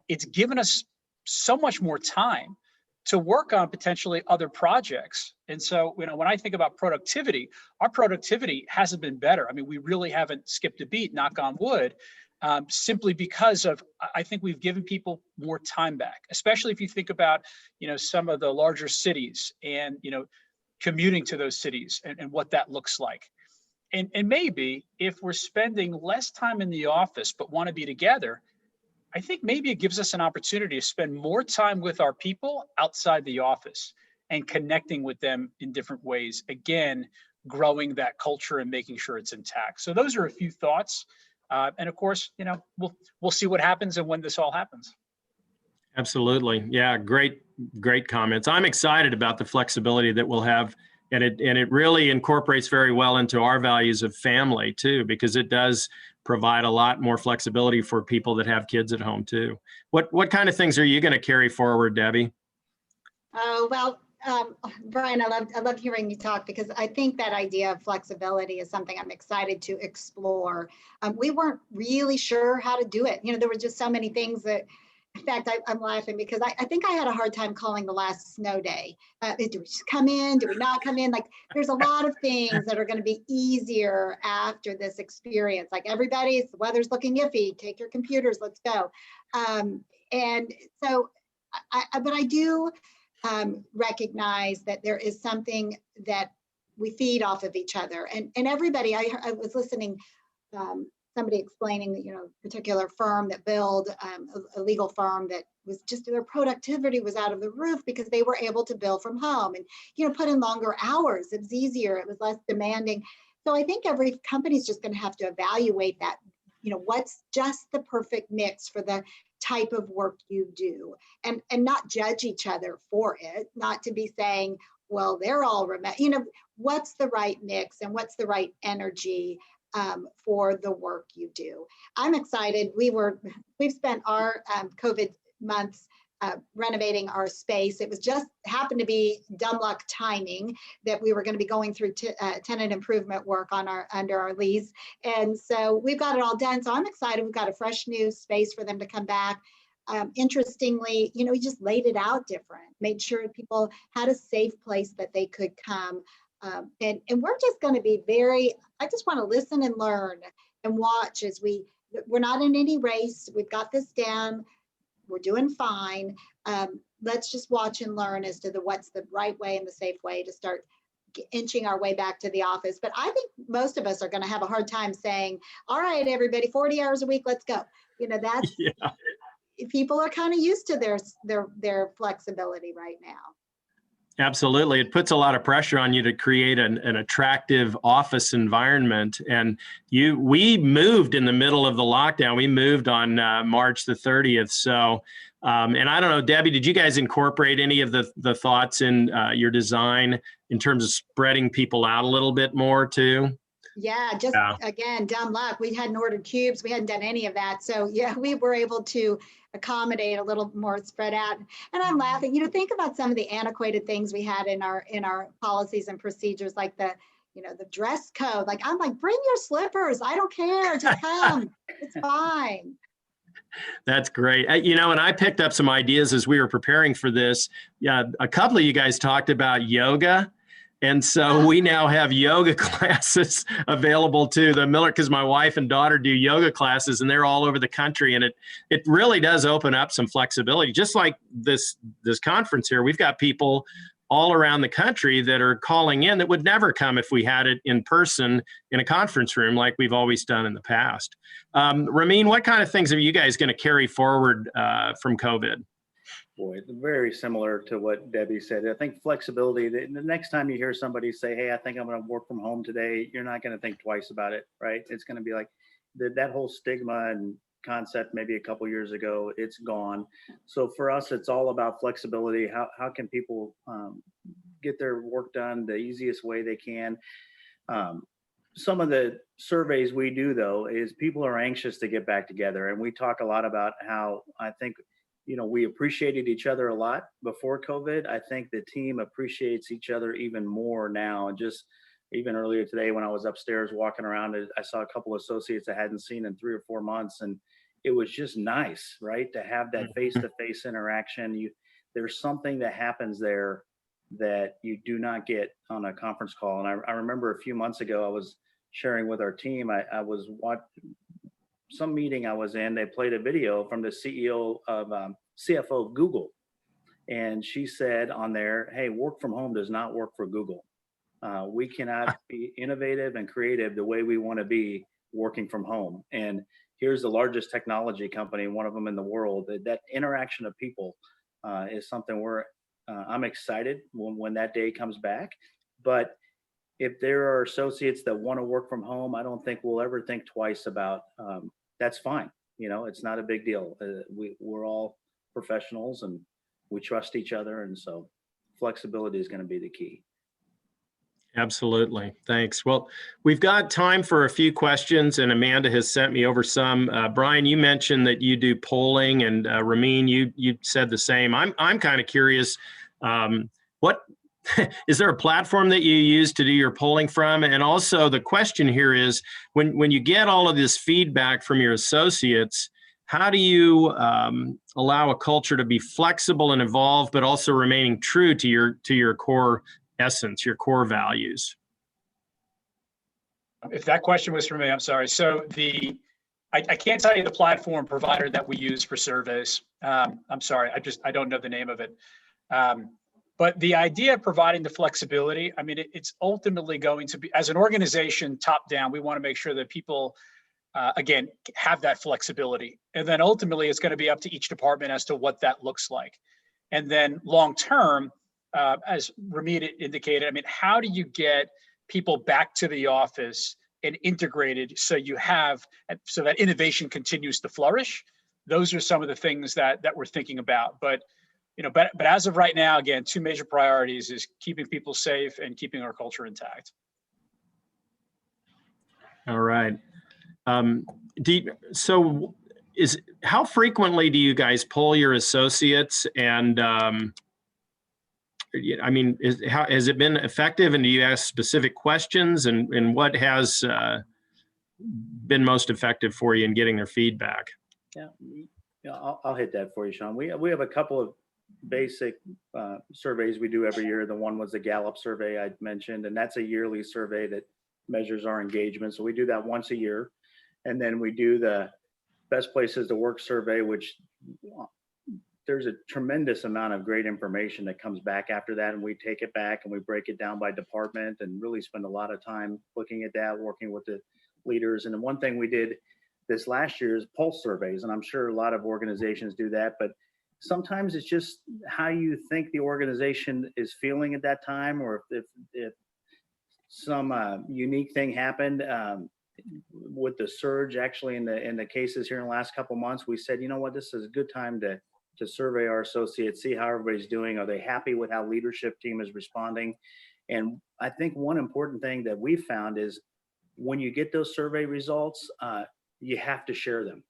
Speaker 2: it's given us so much more time to work on potentially other projects. And so, when I think about productivity, our productivity hasn't been better. I mean, we really haven't skipped a beat, knock on wood, simply because of, I think we've given people more time back, especially if you think about, some of the larger cities and, commuting to those cities and what that looks like. And maybe if we're spending less time in the office, but want to be together, I think maybe it gives us an opportunity to spend more time with our people outside the office and connecting with them in different ways. Again, growing that culture and making sure it's intact. So those are a few thoughts. And of course, we'll see what happens and when this all happens.
Speaker 1: Absolutely. Yeah, great comments. I'm excited about the flexibility that we'll have, and it really incorporates very well into our values of family too, because it does provide a lot more flexibility for people that have kids at home too. What kind of things are you going to carry forward, Debbie?
Speaker 3: Oh, well, Brian, I love hearing you talk, because I think that idea of flexibility is something I'm excited to explore. We weren't really sure how to do it. There were just so many things that, in fact, I'm laughing because I think I had a hard time calling the last snow day. Do we just come in? Do we not come in? Like, there's a lot of things that are going to be easier after this experience. Like, the weather's looking iffy. Take your computers. Let's go. And so, but I do recognize that there is something that we feed off of each other. And everybody, I was listening, somebody explaining that, a particular firm that billed, a legal firm that was just, their productivity was out of the roof because they were able to bill from home and, put in longer hours. It was easier. It was less demanding. So I think every company's just going to have to evaluate that, what's just the perfect mix for the type of work you do, and not judge each other for it, not to be saying, well, they're all remote, what's the right mix and what's the right energy for the work you do. I'm excited. We've spent our COVID months renovating our space. It was just happened to be dumb luck timing that we were going to be going through tenant improvement work under our lease. And so we've got it all done. So I'm excited. We've got a fresh new space for them to come back. Interestingly, we just laid it out different, made sure people had a safe place that they could come. And we're just going to be I just want to listen and learn and watch as we're not in any race. We've got this down. We're doing fine. Let's just watch and learn as to what's the right way and the safe way to start inching our way back to the office. But I think most of us are going to have a hard time saying, all right, everybody, 40 hours a week, let's go. That's, yeah. People are kind of used to their flexibility right now.
Speaker 1: Absolutely. It puts a lot of pressure on you to create an attractive office environment. And we moved in the middle of the lockdown. We moved on March the 30th. So, and I don't know, Debbie, did you guys incorporate any of the thoughts in your design in terms of spreading people out a little bit more too?
Speaker 3: Yeah, again, dumb luck. We hadn't ordered cubes. We hadn't done any of that. So yeah, we were able to accommodate a little more spread out. And I'm laughing, think about some of the antiquated things we had in our policies and procedures, like the dress code. Like, I'm like, bring your slippers. I don't care. Just come. It's fine.
Speaker 1: That's great. And I picked up some ideas as we were preparing for this. Yeah, a couple of you guys talked about yoga. And so we now have yoga classes available to the Miller, because my wife and daughter do yoga classes and they're all over the country. And it really does open up some flexibility. Just like this conference here, we've got people all around the country that are calling in that would never come if we had it in person in a conference room like we've always done in the past. Ramin, what kind of things are you guys going to carry forward from COVID?
Speaker 4: Boy, very similar to what Debbie said. I think flexibility, the next time you hear somebody say, hey, I think I'm going to work from home today, you're not going to think twice about it, right? It's going to be like that whole stigma and concept maybe a couple years ago, it's gone. So for us, it's all about flexibility. How can people get their work done the easiest way they can? Some of the surveys we do, though, is people are anxious to get back together. And we talk a lot about how I think we appreciated each other a lot before COVID. I think the team appreciates each other even more now. And just even earlier today, when I was upstairs walking around, I saw a couple of associates I hadn't seen in 3 or 4 months. And it was just nice, right? To have that face-to-face interaction. There's something that happens there that you do not get on a conference call. And I remember a few months ago, I was sharing with our team, I was watching some meeting I was in, they played a video from the CFO of Google. And she said on there, hey, work from home does not work for Google. We cannot be innovative and creative the way we want to be working from home. And here's the largest technology company, one of them in the world. That interaction of people is something I'm excited when that day comes back. But if there are associates that want to work from home, I don't think we'll ever think twice about that's fine. It's not a big deal. We're all professionals and we trust each other. And so flexibility is going to be the key.
Speaker 1: Absolutely. Thanks. Well, we've got time for a few questions, and Amanda has sent me over some. Brian, you mentioned that you do polling, and Ramin, you said the same. I'm kind of curious, what is there a platform that you use to do your polling from? And also the question here is, when you get all of this feedback from your associates, how do you allow a culture to be flexible and evolve, but also remaining true to your core essence, your core values?
Speaker 2: If that question was for me, I'm sorry. So I can't tell you the platform provider that we use for surveys. I'm sorry, I don't know the name of it. But the idea of providing the flexibility, I mean, it's ultimately going to be, as an organization, top down, we want to make sure that people, again, have that flexibility. And then ultimately, it's going to be up to each department as to what that looks like. And then long term, as Ramin indicated, I mean, how do you get people back to the office and integrated so that innovation continues to flourish. Those are some of the things that we're thinking about. But as of right now, again, two major priorities is keeping people safe and keeping our culture intact.
Speaker 1: All right. How frequently do you guys poll your associates? And has it been effective? And do you ask specific questions? And what has been most effective for you in getting their feedback?
Speaker 4: Yeah, I'll hit that for you, Sean. We have a couple of basic surveys we do every year. The one was the Gallup survey I mentioned, and that's a yearly survey that measures our engagement. So we do that once a year. And then we do the best places to work survey, which there's a tremendous amount of great information that comes back after that. And we take it back and we break it down by department and really spend a lot of time looking at that, working with the leaders. And the one thing we did this last year is pulse surveys. And I'm sure a lot of organizations do that, but sometimes it's just how you think the organization is feeling at that time, or if some unique thing happened with the surge actually in the cases here in the last couple of months. We said, you know what, this is a good time to survey our associates, see how everybody's doing. Are they happy with how leadership team is responding? And I think one important thing that we found is when you get those survey results, you have to share them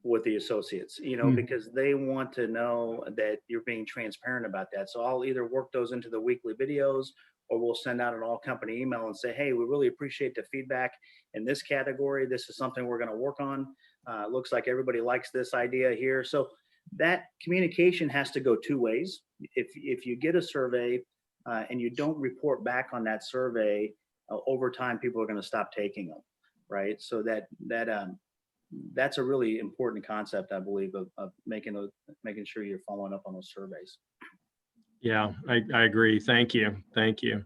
Speaker 4: with the associates, because they want to know that you're being transparent about that. So I'll either work those into the weekly videos, or we'll send out an all company email and say, hey, we really appreciate the feedback in this category. This is something we're going to work on. Looks like everybody likes this idea here. So that communication has to go two ways. If you get a survey and you don't report back on that survey, over time, people are going to stop taking them, right? So that's a really important concept, I believe, of making sure you're following up on those surveys.
Speaker 1: Yeah, I agree. Thank you. Thank you.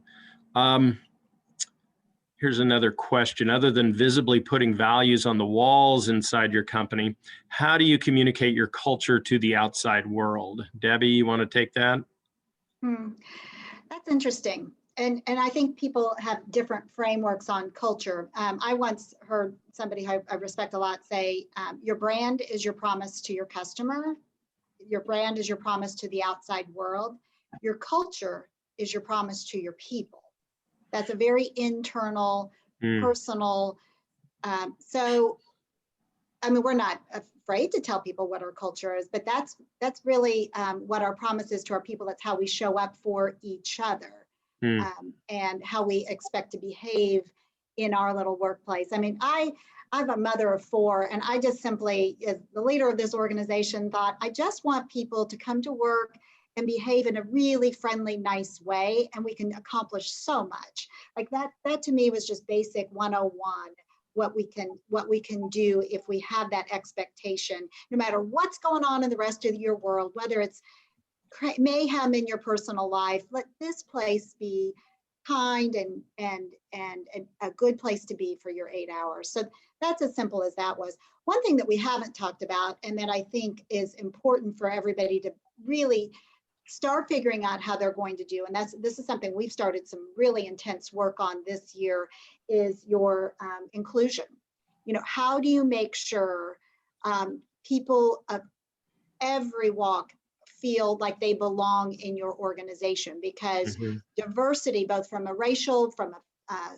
Speaker 1: Here's another question. Other than visibly putting values on the walls inside your company, how do you communicate your culture to the outside world? Debbie, you want to take that?
Speaker 3: That's interesting. And I think people have different frameworks on culture. I once heard somebody I respect a lot say, your brand is your promise to your customer. Your brand is your promise to the outside world. Your culture is your promise to your people. That's a very internal, personal. So, I mean, we're not afraid to tell people what our culture is, but that's really what our promise is to our people. That's how we show up for each other. And how we expect to behave in our little workplace. I mean, I'm a mother of 4, and I just simply, as the leader of this organization, thought I just want people to come to work and behave in a really friendly, nice way, and we can accomplish so much. Like that to me was just basic 101. What we can do if we have that expectation, no matter what's going on in the rest of your world, whether it's mayhem in your personal life, let this place be kind and a good place to be for your 8 hours. So that's as simple as that was. One thing that we haven't talked about, and that I think is important for everybody to really start figuring out how they're going to do, and this is something we've started some really intense work on this year, is your inclusion. How do you make sure people of every walk feel like they belong in your organization? Because diversity, both from a racial, from a,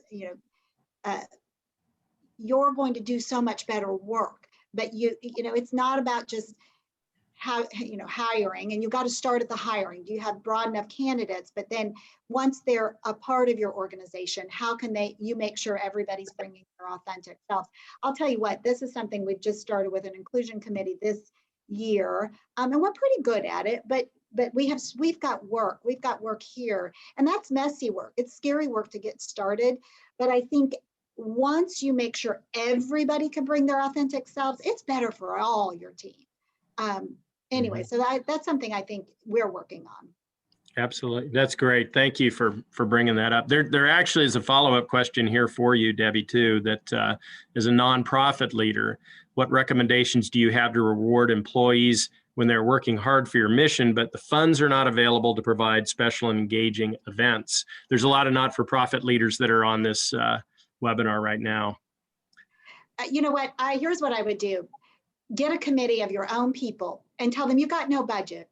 Speaker 3: you're going to do so much better work. But it's not about just hiring, and you've got to start at the hiring. Do you have broad enough candidates? But then once they're a part of your organization, how can you make sure everybody's bringing their authentic selves? I'll tell you what, this is something we've just started with an inclusion committee this year, and we're pretty good at it, but we've got work here, and that's messy work. It's scary work to get started, but I think once you make sure everybody can bring their authentic selves, it's better for all your team. Anyway, so that's something I think we're working on.
Speaker 1: Absolutely. That's great. Thank you for bringing that up. There actually is a follow-up question here for you, Debbie, too, that as a nonprofit leader, what recommendations do you have to reward employees when they're working hard for your mission, but the funds are not available to provide special and engaging events. There's a lot of not-for-profit leaders that are on this webinar right now.
Speaker 3: You know what? Here's what I would do. Get a committee of your own people and tell them you got no budget.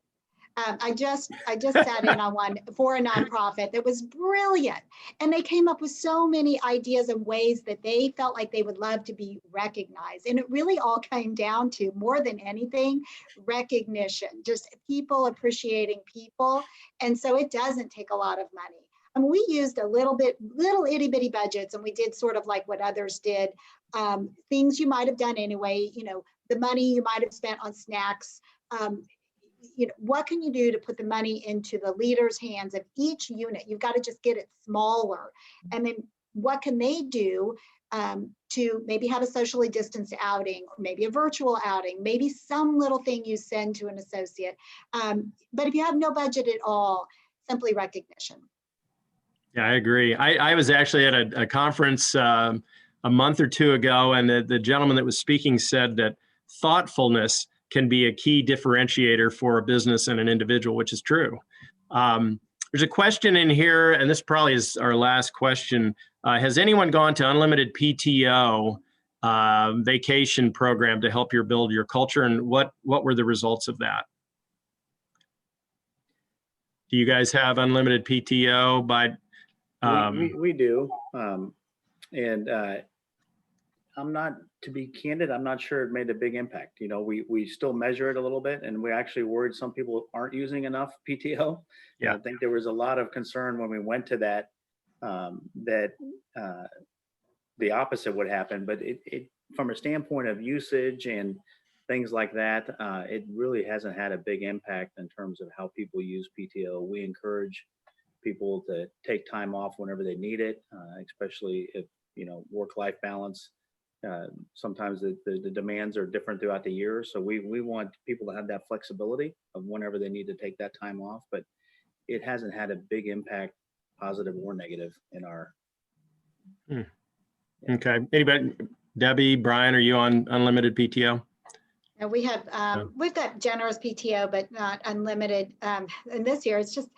Speaker 3: I just sat in on one for a nonprofit that was brilliant. And they came up with so many ideas and ways that they felt like they would love to be recognized. And it really all came down to, more than anything, recognition, just people appreciating people. And so it doesn't take a lot of money. I mean, we used a little itty bitty budgets, and we did sort of like what others did. Things you might have done anyway, you know, the money you might have spent on snacks. You know, what can you do to put the money into the leaders' hands of each unit? You've got to just get it smaller. And then what can they do to maybe have a socially distanced outing, or maybe a virtual outing, maybe some little thing you send to an associate. But if you have no budget at all, simply recognition.
Speaker 1: Yeah, I agree. I was actually at a conference a month or two ago, and the gentleman that was speaking said that thoughtfulness can be a key differentiator for a business and an individual, which is true. There's a question in here, and this probably is our last question. Has anyone gone to unlimited PTO vacation program to help you build your culture, and what were the results of that? Do you guys have unlimited PTO by?
Speaker 4: We do, and I'm not, to be candid, I'm not sure it made a big impact. You know, we still measure it a little bit, and we actually worried some people aren't using enough PTO.
Speaker 1: Yeah,
Speaker 4: I think there was a lot of concern when we went to that, that the opposite would happen. But it from a standpoint of usage and things like that, it really hasn't had a big impact in terms of how people use PTO. We encourage people to take time off whenever they need it, especially if, you know, work-life balance. Sometimes the demands are different throughout the year. So we want people to have that flexibility of whenever they need to take that time off, but it hasn't had a big impact, positive or negative, in our.
Speaker 1: Okay. Anybody, Debbie, Brian, are you on unlimited PTO?
Speaker 3: And we have, we've got generous PTO, but not unlimited. And this year, it's just,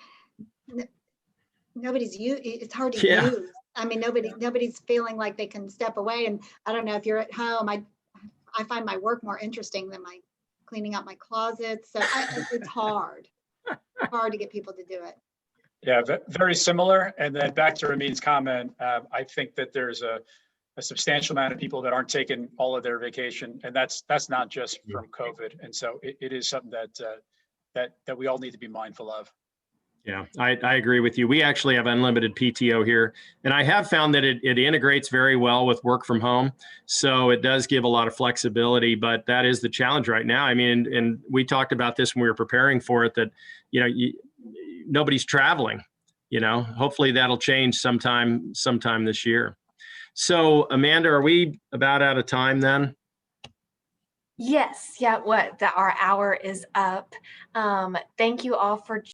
Speaker 3: it's hard to use. I mean, nobody's feeling like they can step away. And I don't know if you're at home, I find my work more interesting than my cleaning out my closet. So it's hard to get people to do it.
Speaker 2: Yeah, very similar. And then back to Ramin's comment, I think that there's a substantial amount of people that aren't taking all of their vacation, and that's not just from COVID. And so it is something that we all need to be mindful of.
Speaker 1: Yeah, I agree with you. We actually have unlimited PTO here, and I have found that it integrates very well with work from home. So it does give a lot of flexibility, but that is the challenge right now. I mean, and we talked about this when we were preparing for it, that, you know, nobody's traveling, you know. Hopefully that'll change sometime this year. So Amanda, are we about out of time then?
Speaker 5: Yes. Yeah. Our hour is up. Thank you all for